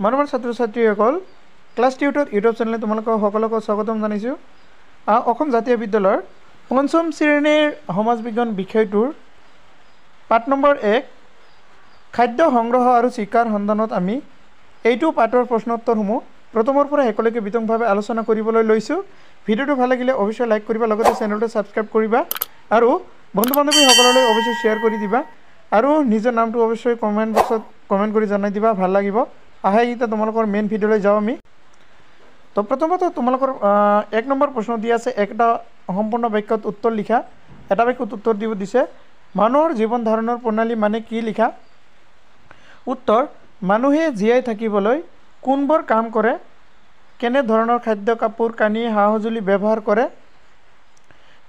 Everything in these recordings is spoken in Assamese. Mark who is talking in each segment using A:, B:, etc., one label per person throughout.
A: মৰমৰ ছাত্ৰ ছাত্ৰীসকল ক্লাছ টিউটৰ ইউটিউব চেনেলে তোমালোকক সকলোকে স্বাগতম জনাইছোঁ। অসম জাতীয় বিদ্যালয়ৰ পঞ্চম শ্ৰেণীৰ সমাজ বিজ্ঞান বিষয়টোৰ পাঠ নম্বৰ 1 খাদ্য সংগ্ৰহ আৰু শিক্ষাৰ সন্ধানত আমি এইটো পাঠৰ প্ৰশ্নোত্তৰসমূহ প্ৰথমৰ পৰা শেষলৈকে বিতংভাৱে আলোচনা কৰিবলৈ লৈছোঁ। ভিডিঅ'টো ভাল লাগিলে অৱশ্যই লাইক কৰিবা, লগতে চেনেলটো ছাবস্ক্ৰাইব কৰিবা আৰু বন্ধু বান্ধৱীসকললৈ অৱশ্যই শ্বেয়াৰ কৰি দিবা আৰু নিজৰ নামটো অৱশ্যই কমেণ্ট বক্সত কমেণ্ট কৰি জনাই দিবা, ভাল লাগিব। আহে এতিয়া তোমালোকৰ মেইন ভিডিঅ'লৈ যাওঁ আমি। তো প্ৰথমতে তোমালোকৰ 1 নম্বৰ প্ৰশ্ন দিয়া আছে, একটা সম্পূৰ্ণ বাক্যত উত্তৰ লিখা। এটা বাক্যত উত্তৰ দিব দিছে, মানুহৰ জীৱন ধাৰণৰ প্ৰণালী মানে কি লিখা। উত্তৰ, মানুহে জীয়াই থাকিবলৈ কোনবোৰ কাম কৰে, কেনে ধৰণৰ খাদ্য কাপোৰ কানি সা সঁজুলি ব্যৱহাৰ কৰে,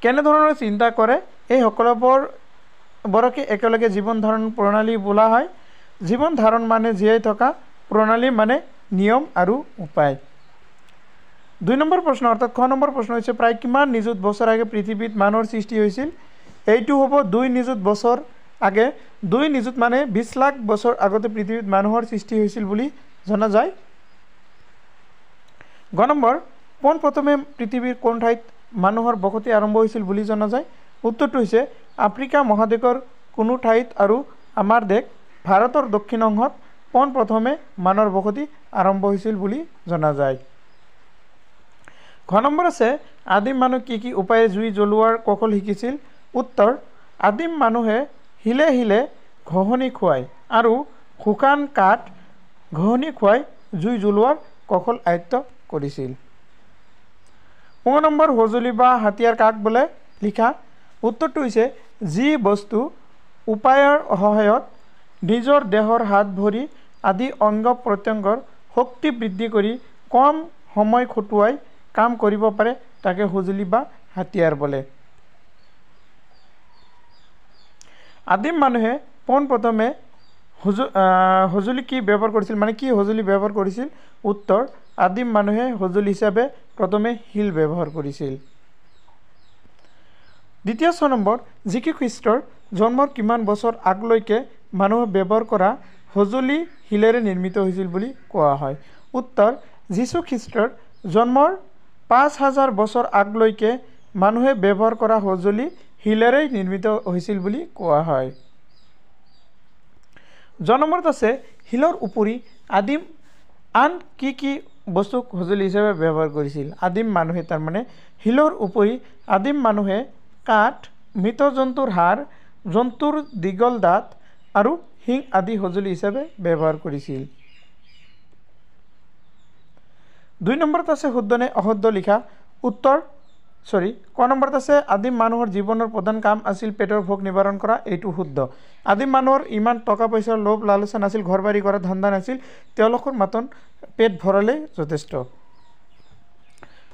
A: কেনে ধৰণৰ চিন্তা কৰে, এই সকলোবোৰকে একেলগে জীৱন ধাৰণ প্ৰণালী বোলা হয়। জীৱন ধাৰণ মানে জীয়াই থকা, প্ৰণালী মানে নিয়ম আৰু উপায়। 2 নম্বৰ প্ৰশ্ন অৰ্থাৎ খ নম্বৰ প্ৰশ্ন হৈছে, প্ৰায় কিমান নিযুত বছৰ আগে পৃথিৱীত মানুহৰ সৃষ্টি হৈছিল। এইটো হ'ব 2 নিযুত বছৰ আগে। 2 নিযুত মানে 20 লাখ বছৰ আগতে পৃথিৱীত মানুহৰ সৃষ্টি হৈছিল বুলি জনা যায়। গ নম্বৰ, পোনপ্ৰথমে পৃথিৱীৰ কোন ঠাইত মানুহৰ বসতি আৰম্ভ হৈছিল বুলি জনা যায়। উত্তৰটো হৈছে আফ্ৰিকা মহাদেশৰ কোনো ঠাইত আৰু আমাৰ দেশ ভাৰতৰ দক্ষিণ অংশত পোনপ্ৰথমে মানুহৰ বসতি আৰম্ভ হৈছিল বুলি জনা যায়। ঘ নম্বৰ আছে, আদিম মানুহ কি কি উপায়েৰে জুই জ্বলোৱাৰ কৌশল শিকিছিল। উত্তৰ, আদিম মানুহে শিলে শিলে ঘঁহনি খুৱাই আৰু শুকান কাঠ ঘঁহনি খুৱাই জুই জ্বলোৱাৰ কৌশল আয়ত্ত কৰিছিল। ঙ নম্বৰ, সঁজুলি বা হাতিয়াৰ কাক বোলে লিখা। উত্তৰটো হৈছে যি বস্তু উপায়ৰ সহায়ত নিজৰ দেহৰ হাত ভৰি আদি অংগ প্ৰত্যংগৰ শক্তি বৃদ্ধি কৰি কম সময় খটুৱাই কাম কৰিব পাৰে তাকে সঁজুলি বা হাতিয়াৰ বোলে। আদিম মানুহে পোনপ্ৰথমে সঁজুলি কি ব্যৱহাৰ কৰিছিল, মানে কি সঁজুলি ব্যৱহাৰ কৰিছিল। উত্তৰ, আদিম মানুহে সঁজুলি হিচাপে প্ৰথমে শিল ব্যৱহাৰ কৰিছিল। দ্বিতীয় 6 নম্বৰ, যীশু খ্ৰীষ্টৰ জন্মৰ কিমান বছৰ আগলৈকে মানুহে ব্যৱহাৰ কৰা সঁজুলি শিলেৰে নিৰ্মিত হৈছিল বুলি কোৱা হয়। উত্তৰ, যীশু খ্ৰীষ্টৰ জন্মৰ 5000 বছৰ আগলৈকে মানুহে ব্যৱহাৰ কৰা সঁজুলি শিলেৰে নিৰ্মিত হৈছিল বুলি কোৱা হয়। জ নম্বৰত আছে, শিলৰ উপৰি আদিম আন কি কি বস্তুক সঁজুলি হিচাপে ব্যৱহাৰ কৰিছিল। আদিম মানুহে তাৰমানে শিলৰ উপৰি আদিম মানুহে কাঠ, মৃত জন্তুৰ হাড়, জন্তুৰ দীঘল দাঁত আৰু শিং আদি সঁজুলি হিচাপে ব্যৱহাৰ কৰিছিল। 2 নম্বৰত আছে, শুদ্ধ নে অশুদ্ধ লিখা। ক নম্বৰত আছে, আদিম মানুহৰ জীৱনৰ প্ৰধান কাম আছিল পেটৰ ভোক নিবাৰণ কৰা। এইটো শুদ্ধ। আদিম মানুহৰ ইমান টকা পইচাৰ লোভ লালচা নাছিল, ঘৰ বাৰী কৰা ধান্দা নাছিল, তেওঁলোকৰ মাত্ৰ পেট ভৰালেই যথেষ্ট।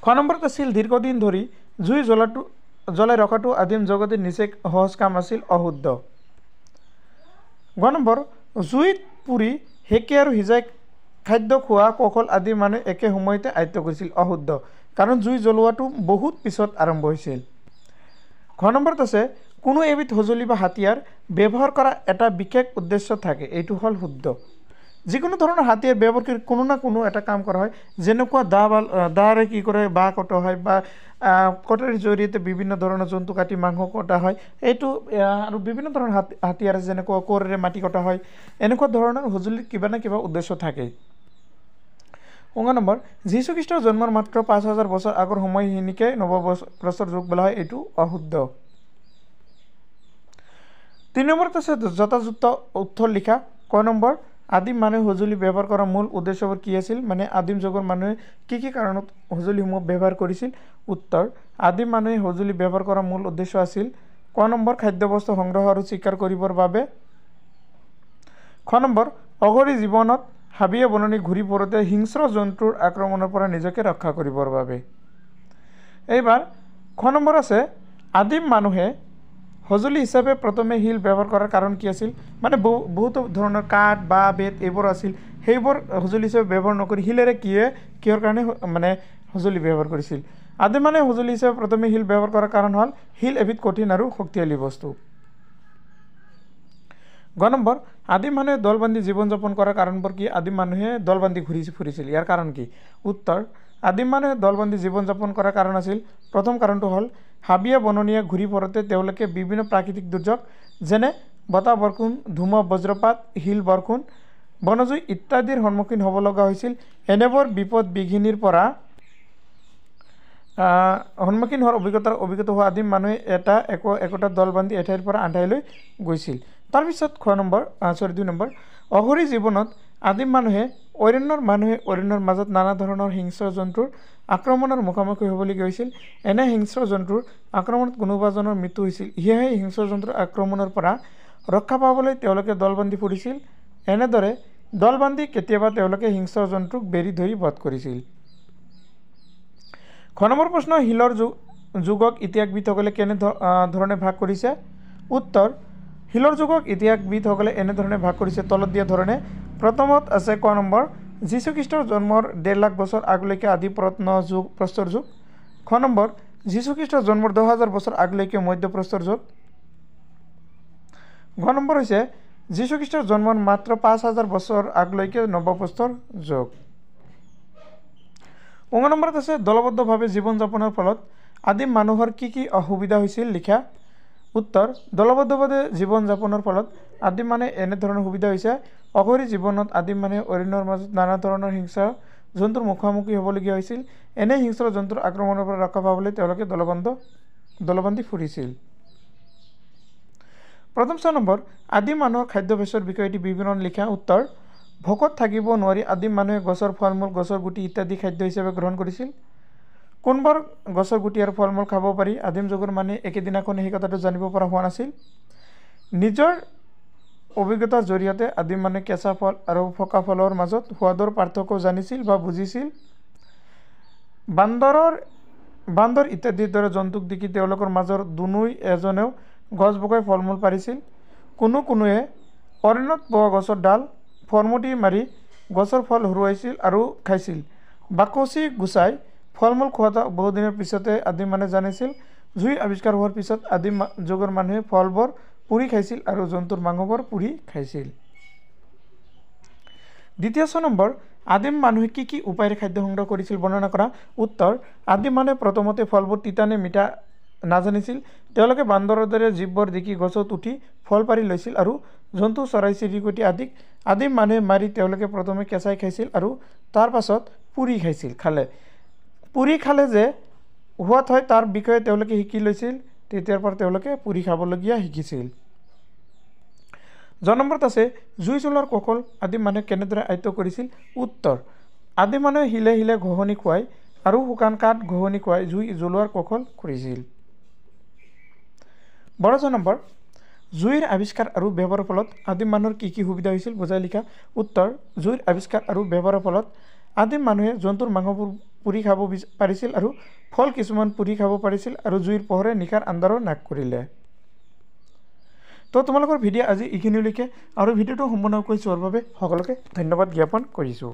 A: খ নম্বৰত আছিল, দীৰ্ঘদিন ধৰি জুই জ্বলাই ৰখাটো আদিম জগতে নিচেই সহজ কাম আছিল। অশুদ্ধ। গ নম্বৰ, জুইত পুৰি সেকি আৰু সিজাই খাদ্য খোৱা কৌশল আদিম মানুহে একে সময়তে আয়ত্ত কৰিছিল। অশুদ্ধ, কাৰণ জুই জ্বলোৱাটো বহুত পিছত আৰম্ভ হৈছিল। ঘ নম্বৰত আছে, কোনো এবিধ সঁজুলি বা হাতিয়াৰ ব্যৱহাৰ কৰা এটা বিশেষ উদ্দেশ্য থাকে। এইটো হ'ল শুদ্ধ। যিকোনো ধৰণৰ হাতিয়াৰ ব্যৱহাৰ কৰি কোনো না কোনো এটা কাম কৰা হয়, যেনেকুৱা দাৰে কি কৰে, বাঁহ কটা হয় বা কটাৰীৰ জৰিয়তে বিভিন্ন ধৰণৰ জন্তু কাটি মাংস কটা হয়। এইটো আৰু বিভিন্ন ধৰণৰ হাতিয়াৰ আছে, যেনেকুৱা কোৰেৰে মাটি কটা হয়। এনেকুৱা ধৰণৰ সঁজুলিৰ কিবা না কিবা উদ্দেশ্য থাকে। ঙ নম্বৰ, যীশু খ্ৰীষ্টৰ জন্মৰ মাত্ৰ 5000 বছৰ আগৰ সময়খিনিকে নৱপ্ৰস্তৰ যুগ বোলা হয়। এইটো অশুদ্ধ। 3 নম্বৰত আছে, যথাযথ উত্তৰ লিখা। ক নম্বৰ, আদিম মানুহে সঁজুলি ব্যৱহাৰ কৰাৰ মূল উদ্দেশ্যবোৰ কি আছিল, মানে আদিম যুগৰ মানুহে কি কি কাৰণত সঁজুলিসমূহ ব্যৱহাৰ কৰিছিল। উত্তৰ, আদিম মানুহে সঁজুলি ব্যৱহাৰ কৰাৰ মূল উদ্দেশ্য আছিল ক নম্বৰ, খাদ্যবস্তু সংগ্ৰহ আৰু চিকাৰ কৰিবৰ বাবে। খ নম্বৰ, অঘৰী জীৱনত হাবিয়ে বননি ঘূৰি ফুৰোঁতে হিংস্ৰ জন্তুৰ আক্ৰমণৰ পৰা নিজকে ৰক্ষা কৰিবৰ বাবে। এইবাৰ খ নম্বৰ আছে, আদিম মানুহে সঁজুলি হিচাপে প্ৰথমে শিল ব্যৱহাৰ কৰাৰ কাৰণ কি আছিল, মানে বহুতো ধৰণৰ কাঠ বা বেত এইবোৰ আছিল, সেইবোৰ সঁজুলি হিচাপে ব্যৱহাৰ নকৰি শিলেৰে কিহৰ কাৰণে মানে সঁজুলি ব্যৱহাৰ কৰিছিল। আদিম মানুহে সঁজুলি হিচাপে প্ৰথমে শিল ব্যৱহাৰ কৰাৰ কাৰণ হ'ল শিল এবিধ কঠিন আৰু শক্তিশালী বস্তু। গ নম্বৰ আদিম মানুহে দলবান্ধি জীৱন যাপন কৰাৰ কাৰণবোৰ কি আদিম মানুহে দলবান্ধি ঘূৰি ফুৰিছিল ইয়াৰ কাৰণ কি উত্তৰ আদিম মানুহে দলবান্ধি জীৱন যাপন কৰাৰ কাৰণ আছিল প্ৰথম কাৰণটো হ'ল হাবিয়ে বননীয়ে ঘূৰি ফুৰোঁতে তেওঁলোকে বিভিন্ন প্ৰাকৃতিক দুৰ্যোগ যেনে বতাহ বৰষুণ ধুমুহা বজ্ৰপাত শিল বৰষুণ বনজুই ইত্যাদিৰ সন্মুখীন হ'ব লগা হৈছিল এনেবোৰ বিপদ বিঘিনিৰ পৰা সন্মুখীন হোৱাৰ অভিজ্ঞতা হোৱা আদিম মানুহে একোটা দল বান্ধি এঠাইৰ পৰা আন ঠাইলৈ গৈছিল তাৰপিছত 2 নম্বৰ অঘৰী জীৱনত আদিম মানুহে অৰণ্যৰ মাজত নানা ধৰণৰ হিংস্ৰ জন্তুৰ আক্ৰমণৰ মুখামুখি হ'বলগীয়া হৈছিল এনে হিংস্ৰ জন্তুৰ আক্ৰমণত কোনোবাজনৰ মৃত্যু হৈছিল সেয়েহে হিংস্ৰ জন্তুৰ আক্ৰমণৰ পৰা ৰক্ষা পাবলৈ তেওঁলোকে দল বান্ধি ফুৰিছিল এনেদৰে দল বান্ধি কেতিয়াবা তেওঁলোকে হিংস্ৰ জন্তুক বেৰি ধৰি বধ কৰিছিল খ নম্বৰ প্ৰশ্ন শিলৰ যুগক ইতিহাসবিদসকলে কেনে ধৰণে ভাগ কৰিছে উত্তৰ শিলৰ যুগক ইতিহাসবিদসকলে এনেধৰণে ভাগ কৰিছে তলত দিয়া ধৰণে প্ৰথমত আছে ক নম্বৰ যীশুখ্ৰীষ্টৰ জন্মৰ 1.5 লাখ বছৰ আগলৈকে আদি প্ৰস্তৰ যুগ খ নম্বৰ যীশুখ্ৰীষ্টৰ জন্মৰ 10,000 বছৰ আগলৈকে মধ্য প্ৰস্তৰ যুগ ঘ নম্বৰ হৈছে যীশুখ্ৰীষ্টৰ জন্মৰ মাত্ৰ 5,000 বছৰ আগলৈকে নৱপ্ৰস্তৰ যুগ নম্বৰত আছে দলবদ্ধভাৱে জীৱন যাপনৰ ফলত আদিম মানুহৰ কি অসুবিধা হৈছিল লিখা উত্তৰ দলবদ্ধভাৱে জীৱন যাপনৰ ফলত আদিম মানুহে এনেধৰণৰ সুবিধা হৈছে অঘৰী জীৱনত আদিম মানুহে অৰণ্যৰ মাজত নানা ধৰণৰ হিংস্ৰ জন্তুৰ মুখামুখি হ'বলগীয়া হৈছিল এনে হিংস্ৰ জন্তুৰ আক্ৰমণৰ পৰা ৰক্ষা পাবলৈ তেওঁলোকে দলবান্ধি ফুৰিছিল প্ৰথম 6 নম্বৰ আদিম মানুহৰ খাদ্যাভ্যাসৰ বিষয়ে এটি বিৱৰণ লিখা উত্তৰ ভোকত থাকিব নোৱাৰি আদিম মানুহে গছৰ ফল-মূল গছৰ গুটি ইত্যাদি খাদ্য হিচাপে গ্ৰহণ কৰিছিল কোনবোৰ গছৰ গুটি আৰু ফল-মূল খাব পাৰি আদিম যুগৰ মানুহে একেদিনাখনে সেই কথাটো জানিব পৰা হোৱা নাছিল নিজৰ অভিজ্ঞতাৰ জৰিয়তে আদিম মানুহে কেঁচা ফল আৰু পকা ফলৰ মাজত সোৱাদৰ পাৰ্থক্য জানিছিল বা বুজিছিল বান্দৰ ইত্যাদিৰ দৰে জন্তুক দেখি তেওঁলোকৰ মাজৰ দুনুই এজনেও গছ বগাই ফল-মূল পাৰিছিল কোনোৱে অৰণ্যত পোৱা গছৰ ডাল ফৰমুটি মাৰি গছৰ ফল হৰুৱাইছিল আৰু খাইছিল বাকচি গুচাই ফল-মূল খোৱা বহুদিনৰ পিছতে আদিম মানুহে জানিছিল জুই আৱিষ্কাৰ হোৱাৰ পিছত আদিম যুগৰ মানুহে ফলবোৰ পুৰি খাইছিল আৰু জন্তুৰ মাংসবোৰ পুৰি খাইছিল দ্বিতীয় 6 নম্বৰ আদিম মানুহে কি উপায়েৰে খাদ্য সংগ্ৰহ কৰিছিল বৰ্ণনা কৰা উত্তৰ আদিম মানুহে প্ৰথমতে ফলবোৰ তিতা নে মিঠা নাজানিছিল তেওঁলোকে বান্দৰৰ দৰে জীৱবোৰ দেখি গছত উঠি ফল পাৰি লৈছিল আৰু জন্তু চৰাই চিৰিকটি আদিক আদিম মানুহে মাৰি তেওঁলোকে প্ৰথমে কেঁচাই খাইছিল আৰু তাৰ পাছত পুৰি খালে যে সোৱাদ হয় তাৰ বিষয়ে তেওঁলোকে শিকি লৈছিল তেতিয়াৰ পৰা তেওঁলোকে পুৰি খাবলগীয়া শিকিছিল নম্বৰত আছে জুই জ্বলোৱাৰ কৌশল আদিম মানুহে কেনেদৰে আয়ত্ব কৰিছিল উত্তৰ আদিম মানুহে শিলে ঘঁহনি খুৱাই আৰু শুকান কাঠ ঘঁহনি খুৱাই জুই জ্বলোৱাৰ কৌশল কৰিছিল বড় নম্বৰ জুইৰ আৱিষ্কাৰ আৰু ব্যৱহাৰৰ ফলত আদিম মানুহৰ কি সুবিধা হৈছিল বুজাই লিখা উত্তৰ জুইৰ আৱিষ্কাৰ আৰু ব্যৱহাৰৰ ফলত আদিম মানুহে জন্তুৰ মাংসবোৰ পুৰি খাব পাৰিছিল আৰু ফল কিছুমান পুৰি খাব পাৰিছিল আৰু জুইৰ পোহৰে নিশাৰ আন্ধাৰো নাশ কৰিলে তো তোমালোকৰ ভিডিঅ' আজি এইখিনিলৈকে আৰু ভিডিঅ'টো সম্পূৰ্ণকৈ চোৱাৰ বাবে সকলোকে ধন্যবাদ জ্ঞাপন কৰিছোঁ